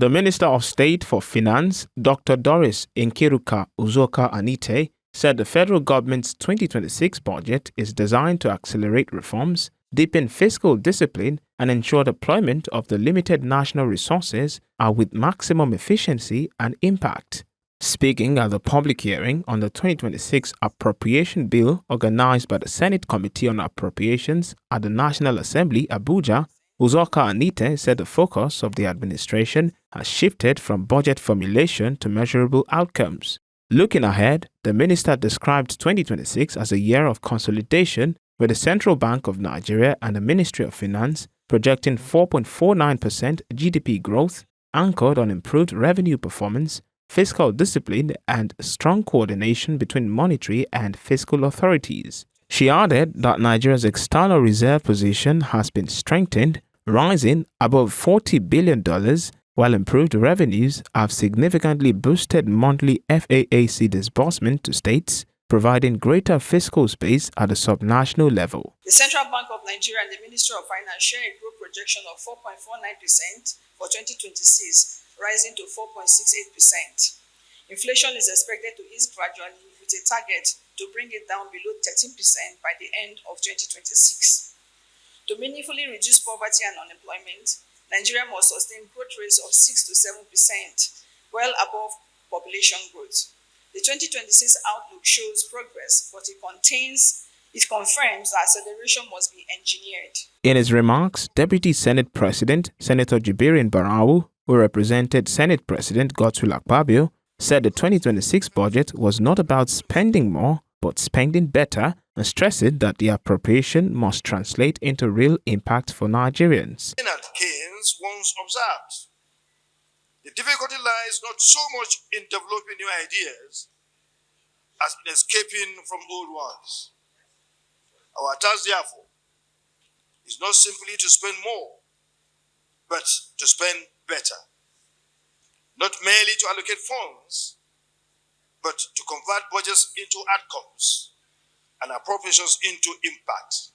The Minister of State for Finance, Dr. Doris Nkiruka Uzoka Anite, said the federal government's 2026 budget is designed to accelerate reforms, deepen fiscal discipline, and ensure deployment of the limited national resources are with maximum efficiency and impact. Speaking at the public hearing on the 2026 Appropriation Bill organized by the Senate Committee on Appropriations at the National Assembly, Abuja, Uzoka Anite said the focus of the administration has shifted from budget formulation to measurable outcomes. Looking ahead, the minister described 2026 as a year of consolidation, with the Central Bank of Nigeria and the Ministry of Finance projecting 4.49% GDP growth, anchored on improved revenue performance, fiscal discipline, and strong coordination between monetary and fiscal authorities. She added that Nigeria's external reserve position has been strengthened, rising above $40 billion, while improved revenues have significantly boosted monthly FAAC disbursement to states, providing greater fiscal space at the subnational level. The Central Bank of Nigeria and the Ministry of Finance share a growth projection of 4.49% for 2026, rising to 4.68%. Inflation is expected to ease gradually with a target to bring it down below 13% by the end of 2026. To meaningfully reduce poverty and unemployment, Nigeria must sustain growth rates of 6 to 7%, well above population growth. The 2026 outlook shows progress, but it confirms that acceleration must be engineered. In his remarks, Deputy Senate President Senator Jibirin Barawu, who represented Senate President Godswill Akpabio, said the 2026 budget was not about spending more, but spending better, and stressed that the appropriation must translate into real impact for Nigerians. Keynes once observed, the difficulty lies not so much in developing new ideas as in escaping from old ones. Our task, therefore, is not simply to spend more, but to spend better. Not merely to allocate funds, but to convert budgets into outcomes and appropriations into impact.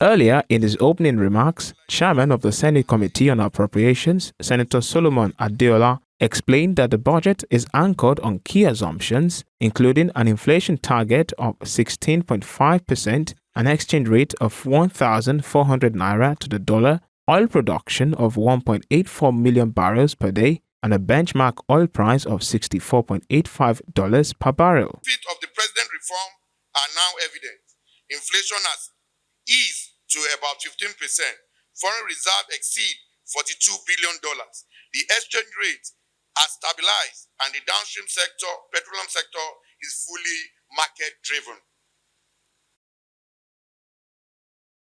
Earlier, in his opening remarks, Chairman of the Senate Committee on Appropriations, Senator Solomon Adeola, explained that the budget is anchored on key assumptions, including an inflation target of 16.5%, an exchange rate of 1,400 naira to the dollar, oil production of 1.84 million barrels per day, and a benchmark oil price of $64.85 per barrel. The benefits of the president reform are now evident. Inflation has eased to about 15%. Foreign reserve exceed $42 billion. The exchange rate has stabilized, and the downstream sector, petroleum sector, is fully market-driven.